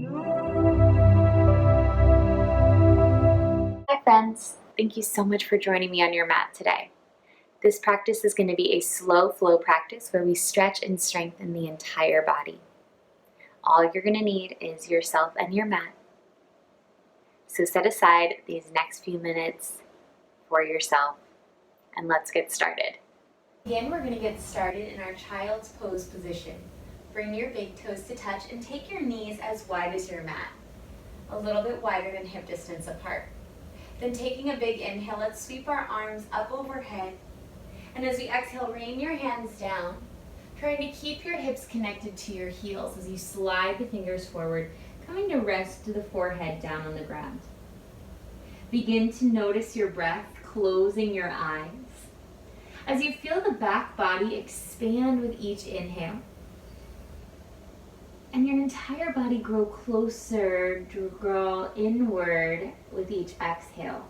Hi friends, thank you so much for joining me on your mat today. This practice is going to be a slow flow practice where we stretch and strengthen the entire body. All you're going to need is yourself and your mat. So set aside these next few minutes for yourself and let's get started. Again, we're going to get started in our child's pose position. Bring your big toes to touch and take your knees as wide as your mat, a little bit wider than hip distance apart. Then taking a big inhale, let's sweep our arms up overhead. And as we exhale, rain your hands down, trying to keep your hips connected to your heels as you slide the fingers forward, coming to rest to the forehead down on the ground. Begin to notice your breath, closing your eyes. As you feel the back body expand with each inhale, and your entire body grow closer, draw inward with each exhale.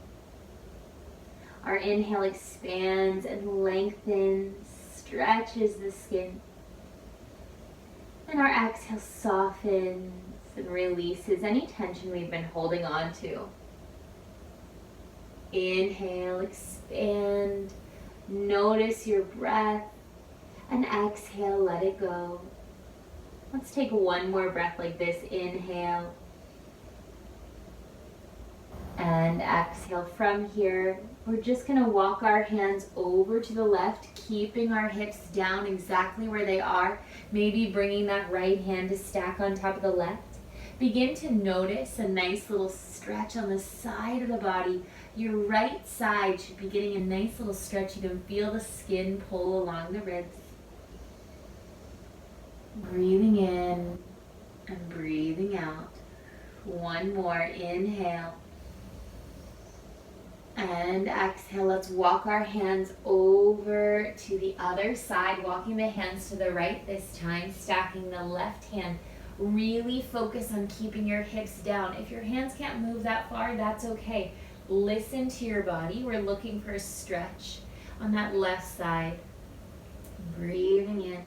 Our inhale expands and lengthens, stretches the skin. And our exhale softens and releases any tension we've been holding on to. Inhale, expand, notice your breath, and exhale, let it go. Let's take one more breath like this. Inhale and exhale. From here, we're just going to walk our hands over to the left, keeping our hips down exactly where they are. Maybe bringing that right hand to stack on top of the left. Begin to notice a nice little stretch on the side of the body. Your right side should be getting a nice little stretch. You can feel the skin pull along the ribs. Breathing in and breathing out. One more. Inhale and exhale. Let's walk our hands over to the other side, walking the hands to the right this time, stacking the left hand. Really focus on keeping your hips down. If your hands can't move that far, that's okay. Listen to your body. We're looking for a stretch on that left side. Breathing in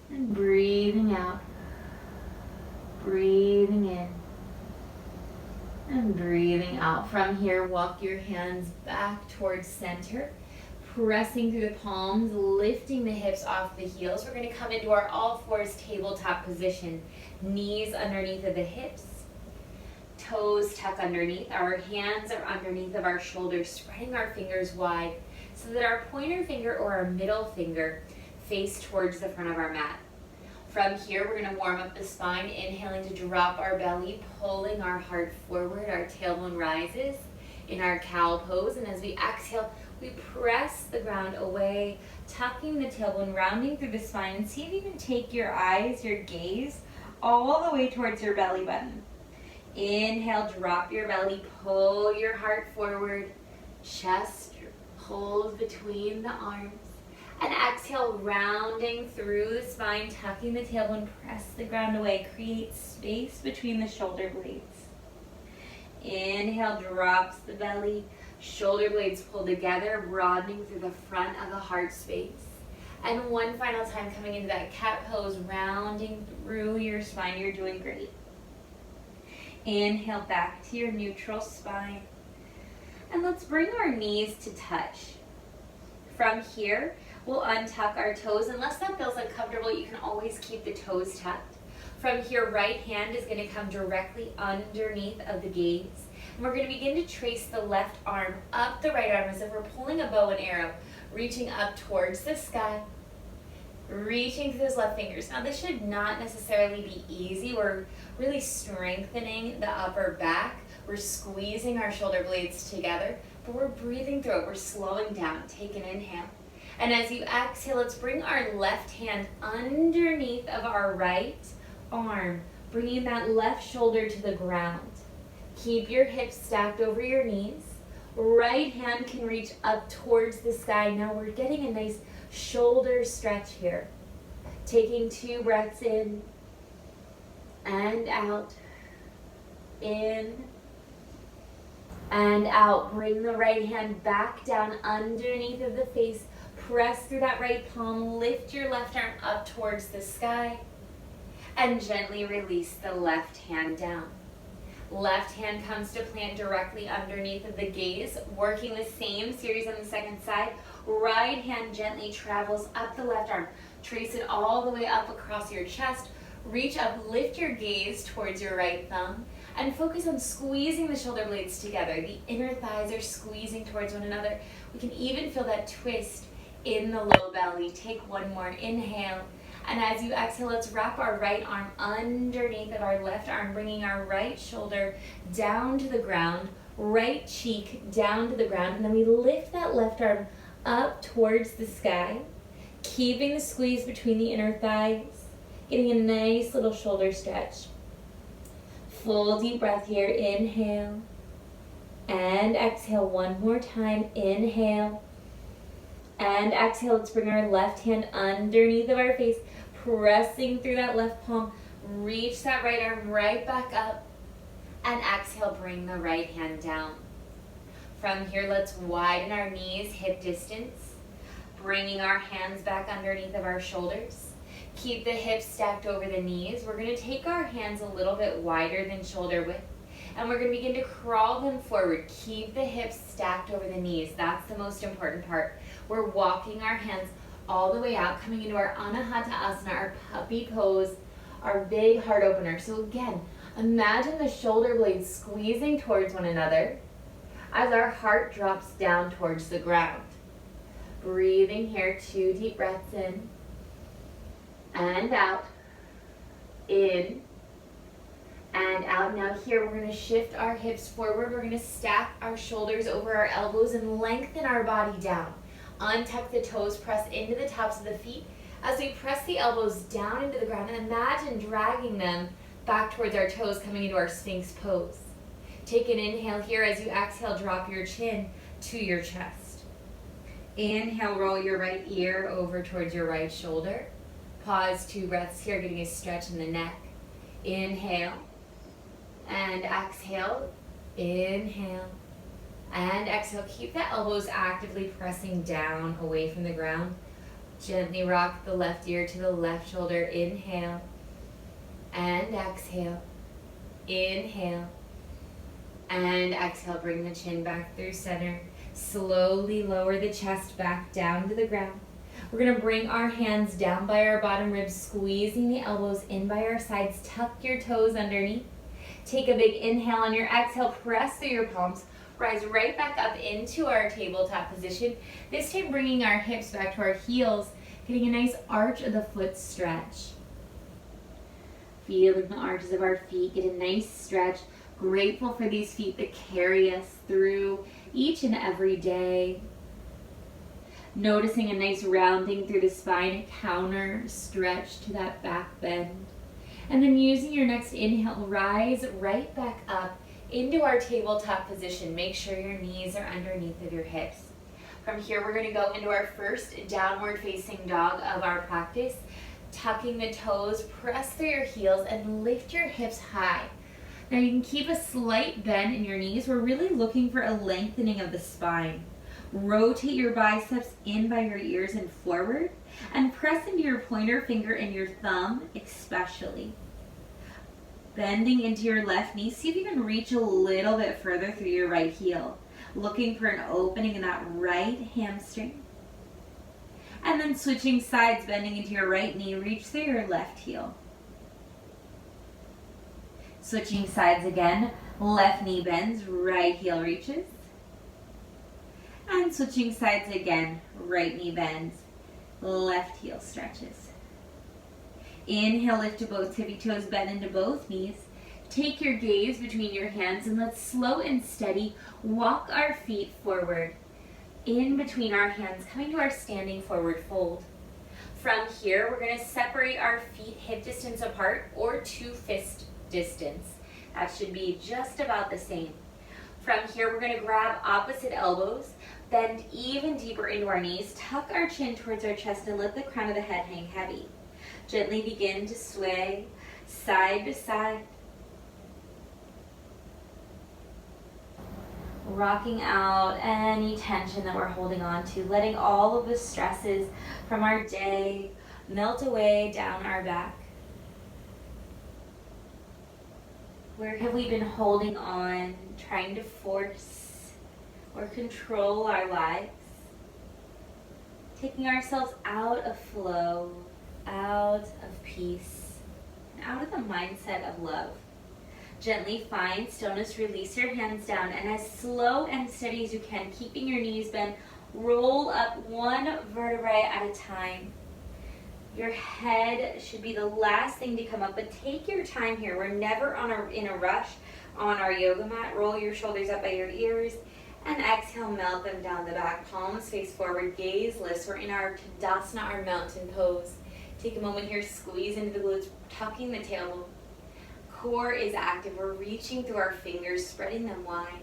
and breathing out, breathing in and breathing out. From here, walk your hands back towards center, pressing through the palms, lifting the hips off the heels. We're going to come into our all fours tabletop position, knees underneath of the hips, toes tuck underneath. Our hands are underneath of our shoulders, spreading our fingers wide so that our pointer finger or our middle finger face towards the front of our mat. From here, we're going to warm up the spine, inhaling to drop our belly, pulling our heart forward. Our tailbone rises in our cow pose. And as we exhale, we press the ground away, tucking the tailbone, rounding through the spine. And see if you can take your eyes, your gaze, all the way towards your belly button. Inhale, drop your belly, pull your heart forward, chest holds between the arms. And exhale, rounding through the spine, tucking the tailbone, press the ground away, create space between the shoulder blades. Inhale, drops the belly, shoulder blades pull together, broadening through the front of the heart space. And one final time, coming into that cat pose, rounding through your spine. You're doing great. Inhale, back to your neutral spine. And let's bring our knees to touch. From here, we'll untuck our toes. Unless that feels uncomfortable, you can always keep the toes tucked. From here, right hand is going to come directly underneath of the gaze. And we're going to begin to trace the left arm up the right arm as if we're pulling a bow and arrow, reaching up towards the sky, reaching through those left fingers. Now, this should not necessarily be easy. We're really strengthening the upper back. We're squeezing our shoulder blades together, but we're breathing through it. We're slowing down. Take an inhale. And as you exhale, let's bring our left hand underneath of our right arm, bringing that left shoulder to the ground. Keep your hips stacked over your knees. Right hand can reach up towards the sky. Now we're getting a nice shoulder stretch here. Taking 2 breaths in and out. In and out. Bring the right hand back down underneath of the face. Press through that right palm. Lift your left arm up towards the sky. And gently release the left hand down. Left hand comes to plant directly underneath of the gaze, working the same series on the second side. Right hand gently travels up the left arm. Trace it all the way up across your chest. Reach up, lift your gaze towards your right thumb, and focus on squeezing the shoulder blades together. The inner thighs are squeezing towards one another. We can even feel that twist in the low belly. Take one more inhale. And as you exhale, let's wrap our right arm underneath of our left arm, bringing our right shoulder down to the ground, right cheek down to the ground, and then we lift that left arm up towards the sky, keeping the squeeze between the inner thighs, getting a nice little shoulder stretch. Full deep breath here. Inhale and exhale one more time. Inhale and exhale. Let's bring our left hand underneath of our face, pressing through that left palm. Reach that right arm right back up, and exhale, bring the right hand down. From here, let's widen our knees, hip distance, bringing our hands back underneath of our shoulders. Keep the hips stacked over the knees. We're going to take our hands a little bit wider than shoulder width, and we're going to begin to crawl them forward. Keep the hips stacked over the knees. That's the most important part. We're walking our hands all the way out, coming into our Anahata Asana, our puppy pose, our big heart opener. So again, imagine the shoulder blades squeezing towards one another as our heart drops down towards the ground. Breathing here, 2 deep breaths in and out, in and out. Now here we're going to shift our hips forward. We're going to stack our shoulders over our elbows and lengthen our body down. Untuck the toes, press into the tops of the feet. As we press the elbows down into the ground, and imagine dragging them back towards our toes, coming into our Sphinx pose. Take an inhale here. As you exhale, drop your chin to your chest. Inhale, roll your right ear over towards your right shoulder. Pause, 2 breaths here, getting a stretch in the neck. Inhale and exhale. Inhale and exhale. Keep the elbows actively pressing down away from the ground. Gently rock the left ear to the left shoulder. Inhale and exhale. Inhale and exhale. Bring the chin back through center. Slowly lower the chest back down to the ground. We're going to bring our hands down by our bottom ribs, squeezing the elbows in by our sides. Tuck your toes underneath. Take a big inhale. On your exhale, press through your palms. Rise right back up into our tabletop position. This time bringing our hips back to our heels, getting a nice arch of the foot stretch. Feeling the arches of our feet, get a nice stretch. Grateful for these feet that carry us through each and every day. Noticing a nice rounding through the spine, a counter stretch to that back bend. And then using your next inhale, rise right back up into our tabletop position. Make sure your knees are underneath of your hips. From here, we're going to go into our first downward facing dog of our practice. Tucking the toes, press through your heels, and lift your hips high. Now you can keep a slight bend in your knees. We're really looking for a lengthening of the spine. Rotate your biceps in by your ears and forward, and press into your pointer finger and your thumb especially. Bending into your left knee, see if you can reach a little bit further through your right heel. Looking for an opening in that right hamstring. And then switching sides, bending into your right knee, reach through your left heel. Switching sides again, left knee bends, right heel reaches. And switching sides again, right knee bends, left heel stretches. Inhale, lift to both tippy toes, bend into both knees. Take your gaze between your hands and let's slow and steady walk our feet forward. In between our hands, coming to our standing forward fold. From here, we're going to separate our feet hip distance apart or 2 fist distance. That should be just about the same. From here, we're going to grab opposite elbows, bend even deeper into our knees, tuck our chin towards our chest, and let the crown of the head hang heavy. Gently begin to sway side to side. Rocking out any tension that we're holding on to, letting all of the stresses from our day melt away down our back. Where have we been holding on, trying to force or control our lives? Taking ourselves out of flow, out of peace, and out of the mindset of love. Gently find stillness, release your hands down, and as slow and steady as you can, keeping your knees bent, roll up one vertebrae at a time. Your head should be the last thing to come up, but take your time here. We're never in a rush on our yoga mat. Roll your shoulders up by your ears, and exhale, melt them down the back. Palms face forward, gaze lifts. We're in our Tadasana, our mountain pose. Take a moment here, squeeze into the glutes, tucking the tailbone. Core is active. We're reaching through our fingers, spreading them wide.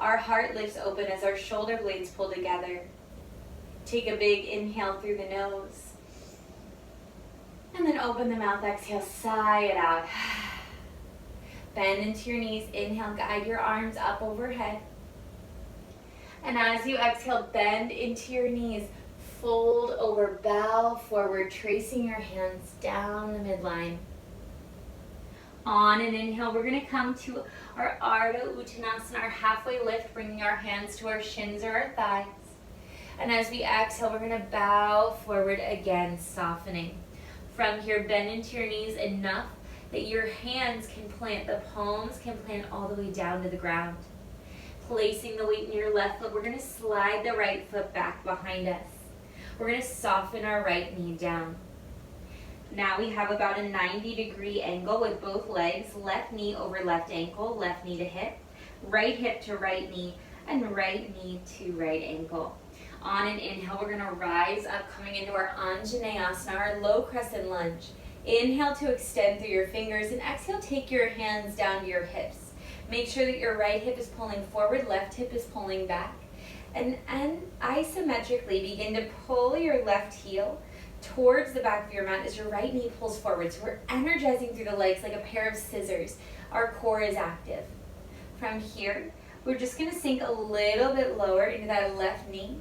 Our heart lifts open as our shoulder blades pull together. Take a big inhale through the nose. And then open the mouth, exhale, sigh it out. Bend into your knees, inhale, guide your arms up overhead. And as you exhale, bend into your knees, fold over, bow forward, tracing your hands down the midline. On an inhale, we're gonna come to our Ardha Uttanasana, our halfway lift, bringing our hands to our shins or our thighs. And as we exhale, we're gonna bow forward again, softening. From here, bend into your knees enough that your hands can plant, the palms can plant all the way down to the ground. Placing the weight in your left foot, we're gonna slide the right foot back behind us. We're gonna soften our right knee down. Now we have about a 90-degree angle with both legs, left knee over left ankle, left knee to hip to right knee, and right knee to right ankle. On an inhale, we're gonna rise up, coming into our Anjaneyasana, our low crescent lunge. Inhale to extend through your fingers, and exhale, take your hands down to your hips. Make sure that your right hip is pulling forward, left hip is pulling back. And isometrically begin to pull your left heel towards the back of your mat as your right knee pulls forward. So we're energizing through the legs like a pair of scissors. Our core is active. From here, we're just gonna sink a little bit lower into that left knee.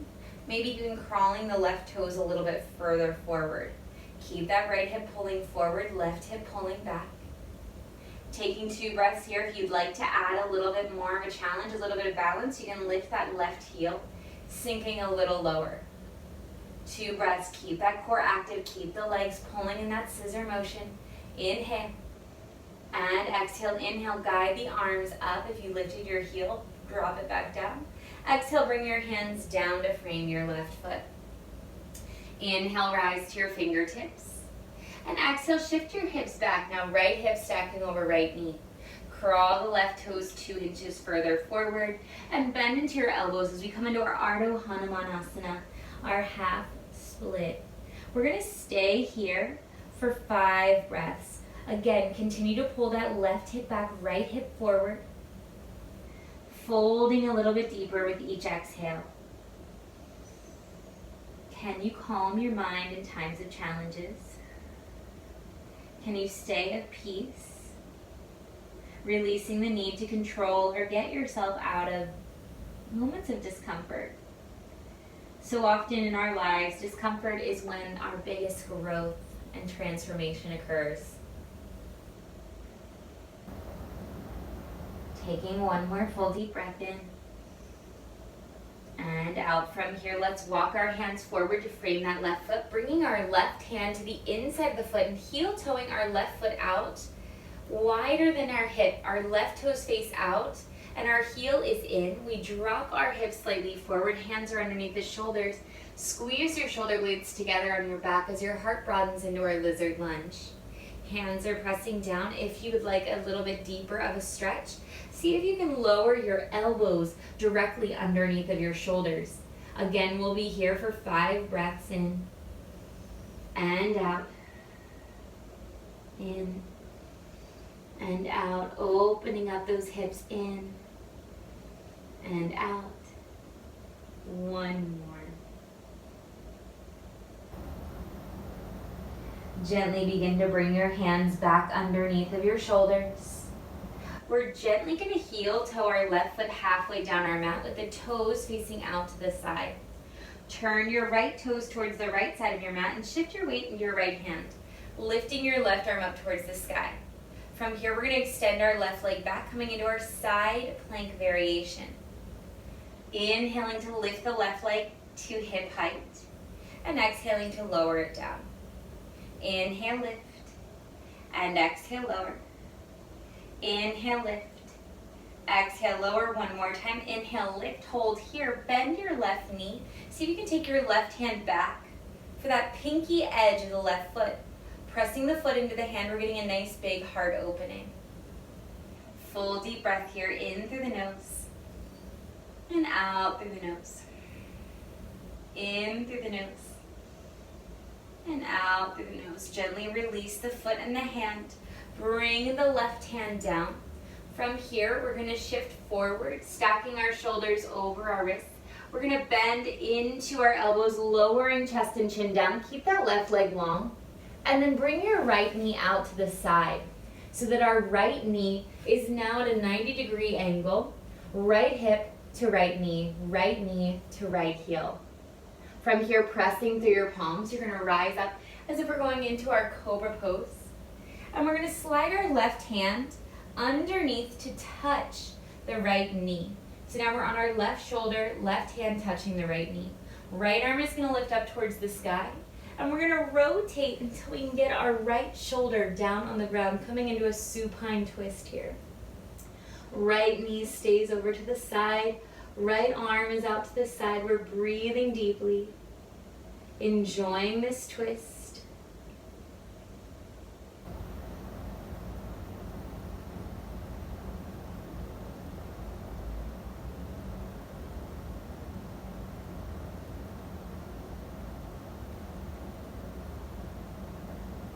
Maybe even crawling the left toes a little bit further forward. Keep that right hip pulling forward, left hip pulling back. Taking 2 breaths here. If you'd like to add a little bit more of a challenge, a little bit of balance, you can lift that left heel, sinking a little lower. 2 breaths, keep that core active, keep the legs pulling in that scissor motion. Inhale and exhale. Inhale, guide the arms up. If you lifted your heel, drop it back down. Exhale, bring your hands down to frame your left foot. Inhale, rise to your fingertips. And exhale, shift your hips back. Now right hip stacking over right knee. Crawl the left toes 2 inches further forward and bend into your elbows as we come into our Ardha Hanumanasana, our half split. We're gonna stay here for 5 breaths. Again, continue to pull that left hip back, right hip forward. Folding a little bit deeper with each exhale. Can you calm your mind in times of challenges? Can you stay at peace? Releasing the need to control or get yourself out of moments of discomfort. So often in our lives, discomfort is when our biggest growth and transformation occurs. Taking one more full deep breath in. And out from here, let's walk our hands forward to frame that left foot, bringing our left hand to the inside of the foot and heel toeing our left foot out, wider than our hip. Our left toes face out and our heel is in. We drop our hips slightly forward, hands are underneath the shoulders. Squeeze your shoulder blades together on your back as your heart broadens into our lizard lunge. Hands are pressing down. If you would like a little bit deeper of a stretch, see if you can lower your elbows directly underneath of your shoulders. Again, we'll be here for 5 breaths in and out. In and out, opening up those hips in and out. One more. Gently begin to bring your hands back underneath of your shoulders. We're gently going to heel toe our left foot halfway down our mat with the toes facing out to the side. Turn your right toes towards the right side of your mat and shift your weight into your right hand, lifting your left arm up towards the sky. From here, we're going to extend our left leg back, coming into our side plank variation. Inhaling to lift the left leg to hip height, and exhaling to lower it down. Inhale, lift, and exhale, lower. Inhale, lift, exhale, lower. One more time. Inhale, lift, hold here. Bend your left knee. See if you can take your left hand back for that pinky edge of the left foot. Pressing the foot into the hand, we're getting a nice big heart opening. Full deep breath here, in through the nose, and out through the nose. In through the nose, and out through the nose. Gently release the foot and the hand. Bring the left hand down. From here, we're going to shift forward, stacking our shoulders over our wrists. We're going to bend into our elbows, lowering chest and chin down. Keep that left leg long. And then bring your right knee out to the side so that our right knee is now at a 90-degree angle. Right hip to right knee to right heel. From here, pressing through your palms, you're going to rise up as if we're going into our cobra pose. And we're going to slide our left hand underneath to touch the right knee. So now we're on our left shoulder, left hand touching the right knee. Right arm is going to lift up towards the sky. And we're going to rotate until we can get our right shoulder down on the ground, coming into a supine twist here. Right knee stays over to the side. Right arm is out to the side. We're breathing deeply, enjoying this twist.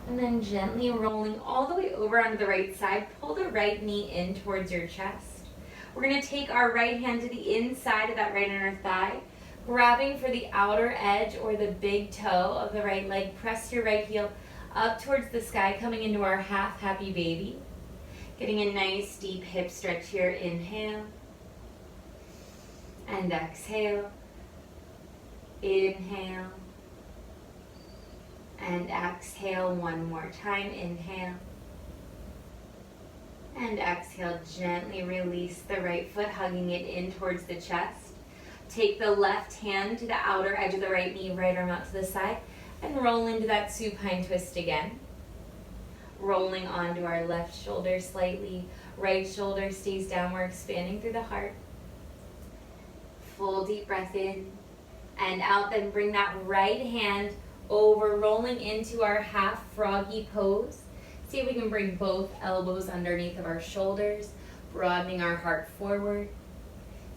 And then gently rolling all the way over onto the right side, pull the right knee in towards your chest. We're going to take our right hand to the inside of that right inner thigh, grabbing for the outer edge or the big toe of the right leg. Press your right heel up towards the sky, coming into our half happy baby. Getting a nice deep hip stretch here. Inhale and exhale. Inhale and exhale. One more time. Inhale and exhale. Gently release the right foot, hugging it in towards the chest. Take the left hand to the outer edge of the right knee, right arm out to the side, and roll into that supine twist again. Rolling onto our left shoulder slightly. Right shoulder stays down. We're expanding through the heart. Full deep breath in and out. Then bring that right hand over, rolling into our half froggy pose. See if we can bring both elbows underneath of our shoulders, broadening our heart forward.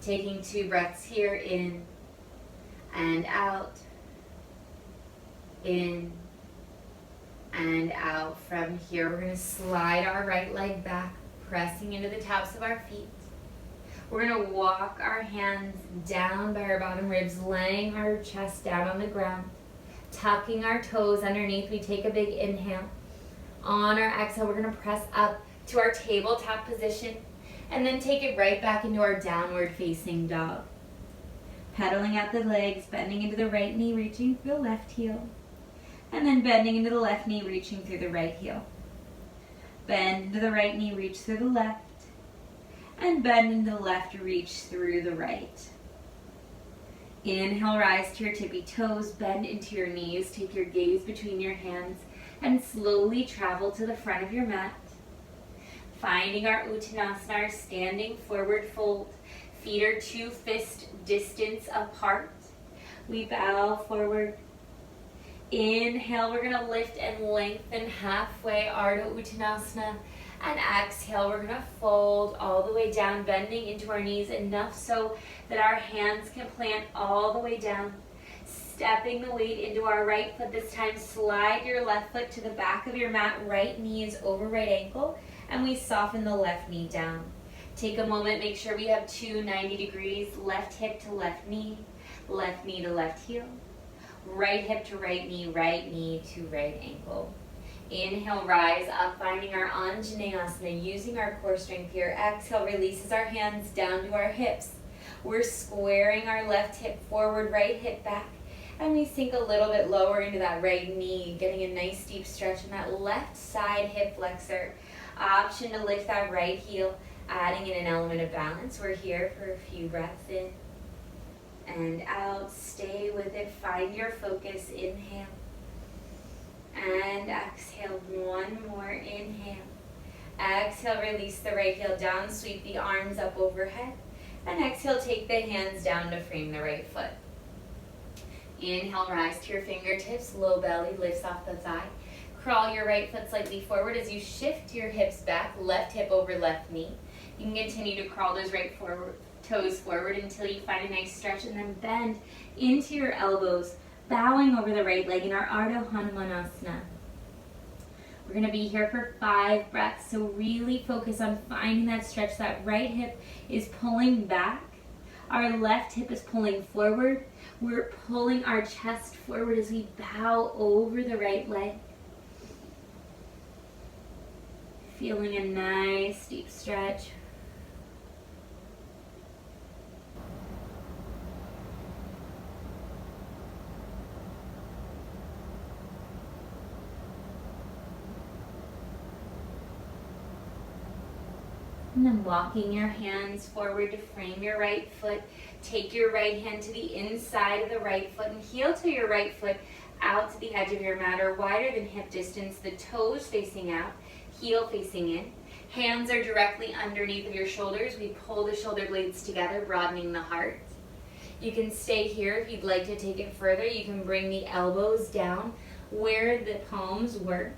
Taking 2 breaths here, in and out, in and out. From here, we're going to slide our right leg back, pressing into the tops of our feet. We're going to walk our hands down by our bottom ribs, laying our chest down on the ground. Tucking our toes underneath, we take a big inhale. On our exhale, we're going to press up to our tabletop position and then take it right back into our downward facing dog. Pedaling out the legs, bending into the right knee, reaching through the left heel. And then bending into the left knee, reaching through the right heel. Bend into the right knee, reach through the left. And bend into the left, reach through the right. Inhale, rise to your tippy toes, bend into your knees, take your gaze between your hands, and slowly travel to the front of your mat. Finding our Uttanasana, our standing forward fold. Feet are 2 fist distance apart. We bow forward. Inhale, we're going to lift and lengthen halfway, Ardha Uttanasana. And exhale, we're going to fold all the way down, bending into our knees enough so that our hands can plant all the way down. Stepping the weight into our right foot this time. Slide your left foot to the back of your mat. Right knee is over right ankle. And we soften the left knee down. Take a moment, make sure we have 2 90 degrees. Left hip to left knee to left heel. Right hip to right knee to right ankle. Inhale, rise up, finding our Anjaneyasana, using our core strength here. Exhale, releases our hands down to our hips. We're squaring our left hip forward, right hip back. And we sink a little bit lower into that right knee, getting a nice deep stretch in that left side hip flexor. Option to lift that right heel, adding in an element of balance. We're here for a few breaths in and out. Stay with it. Find your focus. Inhale. And exhale. One more. Inhale. Exhale. Release the right heel down. Sweep the arms up overhead. And exhale. Take the hands down to frame the right foot. Inhale. Rise to your fingertips. Low belly lifts off the thigh. Crawl your right foot slightly forward as you shift your hips back. Left hip over left knee. You can continue to crawl those right toes forward until you find a nice stretch, and then bend into your elbows, bowing over the right leg in our Ardha Hanumanasana. We're going to be here for 5 breaths, so really focus on finding that stretch. That right hip is pulling back. Our left hip is pulling forward. We're pulling our chest forward as we bow over the right leg. Feeling a nice deep stretch. And then walking your hands forward to frame your right foot. Take your right hand to the inside of the right foot and heel to your right foot out to the edge of your mat or wider than hip distance. The toes facing out, heel facing in. Hands are directly underneath of your shoulders. We pull the shoulder blades together, broadening the heart. You can stay here if you'd like to take it further. You can bring the elbows down where the palms were.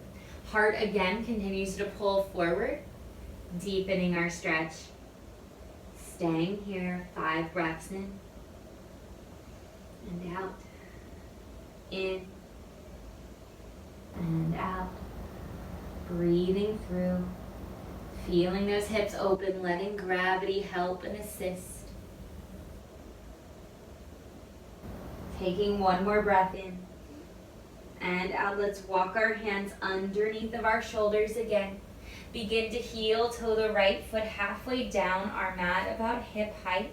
Heart again continues to pull forward. Deepening our stretch. Staying here, 5 breaths in and out. In and out. Breathing through. Feeling those hips open, letting gravity help and assist. Taking one more breath in and out. Let's walk our hands underneath of our shoulders again. Begin to heel toe the right foot halfway down our mat, about hip height.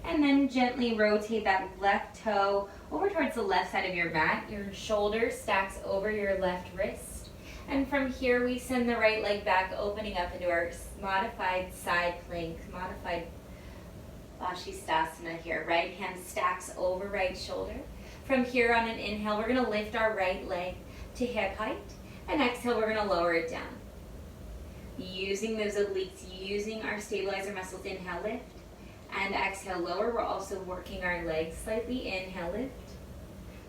And then gently rotate that left toe over towards the left side of your mat. Your shoulder stacks over your left wrist. And from here, we send the right leg back, opening up into our modified side plank, modified Vashisthasana here. Right hand stacks over right shoulder. From here on an inhale, we're going to lift our right leg to hip height. And exhale, we're going to lower it down. Using those obliques, using our stabilizer muscles, inhale, lift, and exhale, lower. We're also working our legs slightly. Inhale, lift,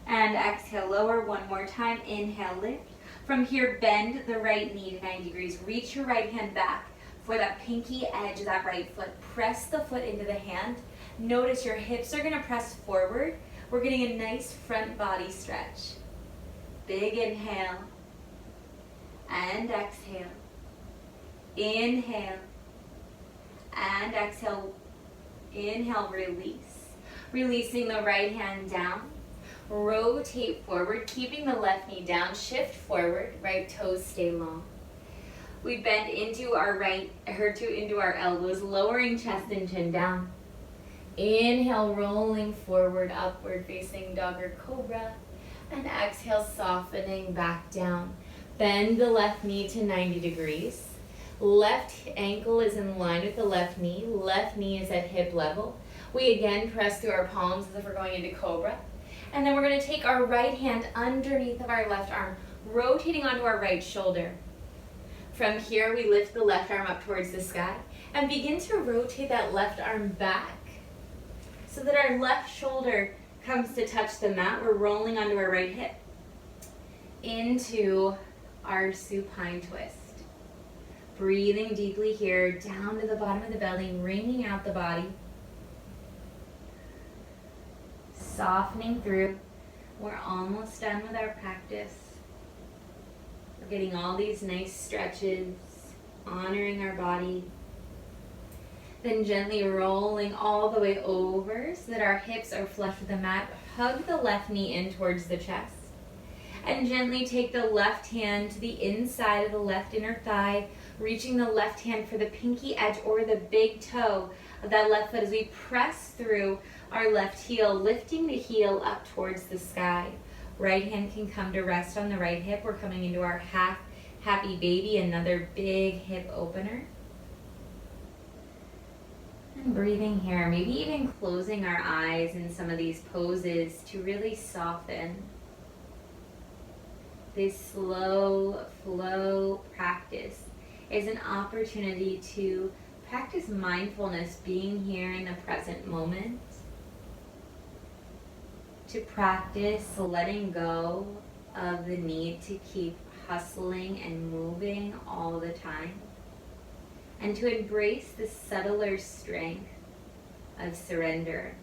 and exhale, lower. One more time. Inhale, lift. From here, bend the right knee to 90 degrees. Reach your right hand back for that pinky edge of that right foot. Press the foot into the hand. Notice your hips are going to press forward. We're getting a nice front body stretch. Big inhale, and exhale. Inhale and exhale. Inhale, release. Releasing the right hand down. Rotate forward, keeping the left knee down. Shift forward, right toes stay long. We bend into our into our elbows, lowering chest and chin down. Inhale, rolling forward, upward facing dog or cobra. And exhale, softening back down. Bend the left knee to 90 degrees. Left ankle is in line with the left knee. Left knee is at hip level. We again press through our palms as if we're going into cobra. And then we're going to take our right hand underneath of our left arm, rotating onto our right shoulder. From here, we lift the left arm up towards the sky and begin to rotate that left arm back so that our left shoulder comes to touch the mat. We're rolling onto our right hip into our supine twist. Breathing deeply here, down to the bottom of the belly, wringing out the body. Softening through. We're almost done with our practice. We're getting all these nice stretches, honoring our body. Then gently rolling all the way over so that our hips are flush with the mat. Hug the left knee in towards the chest. And gently take the left hand to the inside of the left inner thigh, reaching the left hand for the pinky edge or the big toe of that left foot as we press through our left heel, lifting the heel up towards the sky. Right hand can come to rest on the right hip. We're coming into our half Happy baby, another big hip opener. And breathing here, maybe even closing our eyes in some of these poses to really soften. This slow flow practice is an opportunity to practice mindfulness, being here in the present moment, to practice letting go of the need to keep hustling and moving all the time, and to embrace the subtler strength of surrender.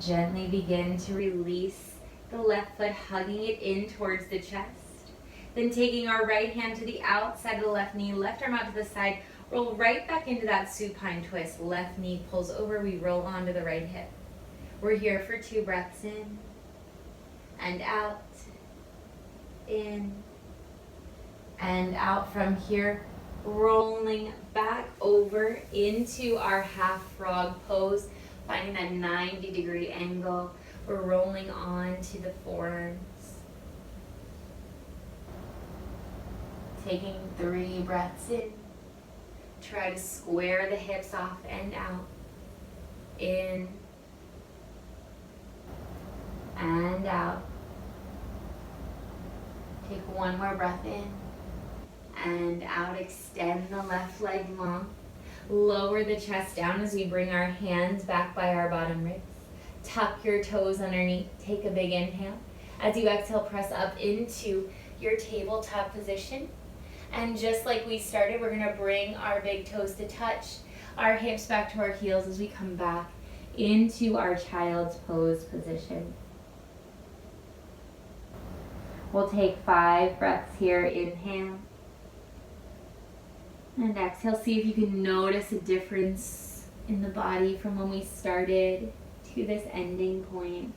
Gently begin to release the left foot, hugging it in towards the chest. Then taking our right hand to the outside of the left knee, left arm out to the side, roll right back into that supine twist. Left knee pulls over, we roll onto the right hip. We're here for 2 breaths in and out, in and out. From here, rolling back over into our half frog pose, finding that 90-degree angle. We're rolling on to the forearms. Taking 3 breaths in. Try to square the hips off and out. In and out. Take 1 more breath in and out. Extend the left leg long. Lower the chest down as we bring our hands back by our bottom ribs. Tuck your toes underneath. Take a big inhale. As you exhale, press up into your tabletop position. And just like we started, we're going to bring our big toes to touch, our hips back to our heels as we come back into our child's pose position. We'll take 5 breaths here. Inhale. And exhale. See if you can notice a difference in the body from when we started to this ending point.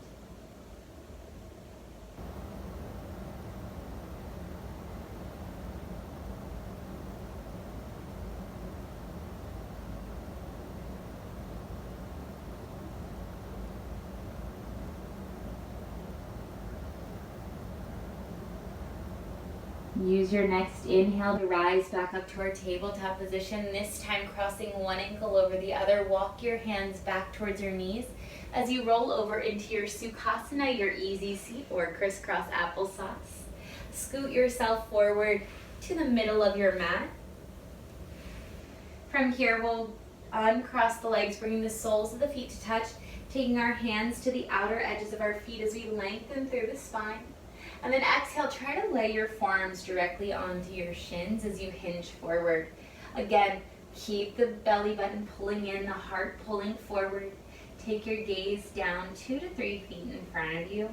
Use your next inhale to rise back up to our tabletop position, this time crossing one ankle over the other. Walk your hands back towards your knees as you roll over into your Sukhasana, your easy seat, or crisscross applesauce. Scoot yourself forward to the middle of your mat. From here, we'll uncross the legs, bringing the soles of the feet to touch, taking our hands to the outer edges of our feet as we lengthen through the spine. And then exhale, try to lay your forearms directly onto your shins as you hinge forward. Again, keep the belly button pulling in, the heart pulling forward. Take your gaze down 2 to 3 feet in front of you.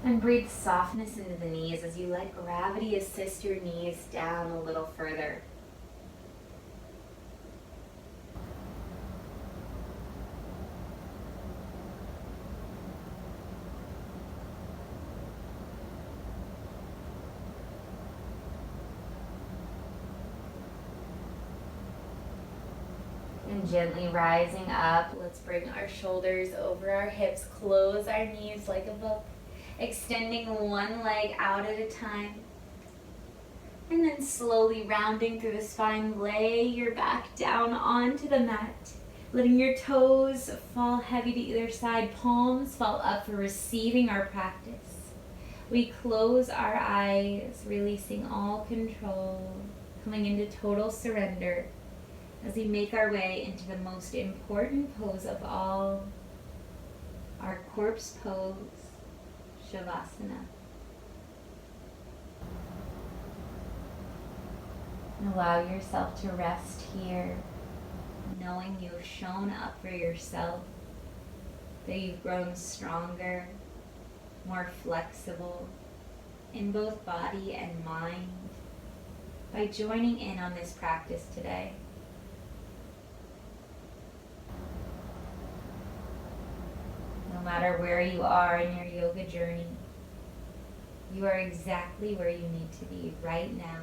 And breathe softness into the knees as you let gravity assist your knees down a little further. And gently rising up, let's bring our shoulders over our hips, close our knees like a book, extending one leg out at a time. And then slowly rounding through the spine, lay your back down onto the mat, letting your toes fall heavy to either side, palms fall up for receiving our practice. We close our eyes, releasing all control, coming into total surrender as we make our way into the most important pose of all, our corpse pose, Shavasana. And allow yourself to rest here, knowing you've shown up for yourself, that you've grown stronger, more flexible in both body and mind by joining in on this practice today. No matter where you are in your yoga journey, you are exactly where you need to be right now.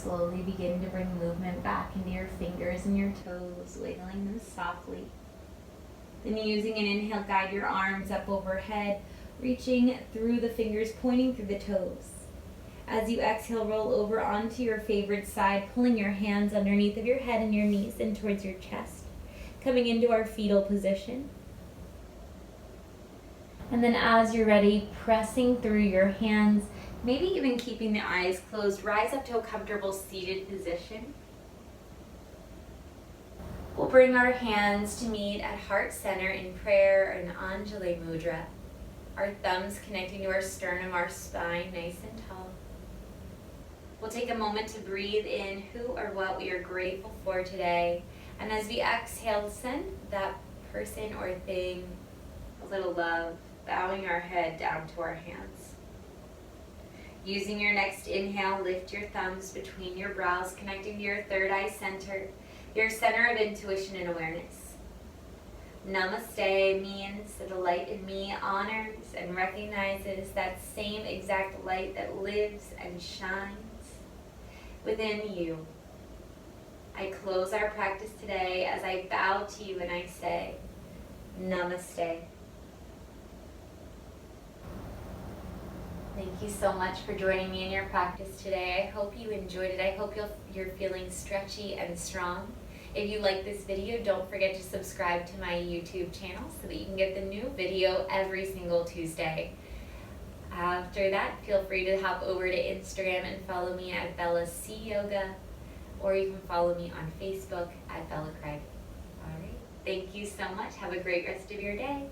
slowly begin to bring movement back into your fingers and your toes, wiggling them softly. Then using an inhale, guide your arms up overhead, reaching through the fingers, pointing through the toes. As you exhale, roll over onto your favorite side, pulling your hands underneath of your head and your knees and towards your chest, coming into our fetal position. And then as you're ready, pressing through your hands, maybe even keeping the eyes closed, rise up to a comfortable seated position. We'll bring our hands to meet at heart center in prayer in Anjali Mudra. Our thumbs connecting to our sternum, our spine, nice and tall. We'll take a moment to breathe in who or what we are grateful for today. And as we exhale, send that person or thing a little love, bowing our head down to our hands. Using your next inhale, lift your thumbs between your brows, connecting to your third eye center, your center of intuition and awareness. Namaste means that the light in me honors and recognizes that same exact light that lives and shines within you. I close our practice today as I bow to you and I say, Namaste. Thank you so much for joining me in your practice today. I hope you enjoyed it. I hope you're feeling stretchy and strong. If you like this video, don't forget to subscribe to my YouTube channel so that you can get the new video every single Tuesday. After that, feel free to hop over to Instagram and follow me at Bella C Yoga, or you can follow me on Facebook at Bella Craig. All right. Thank you so much. Have a great rest of your day.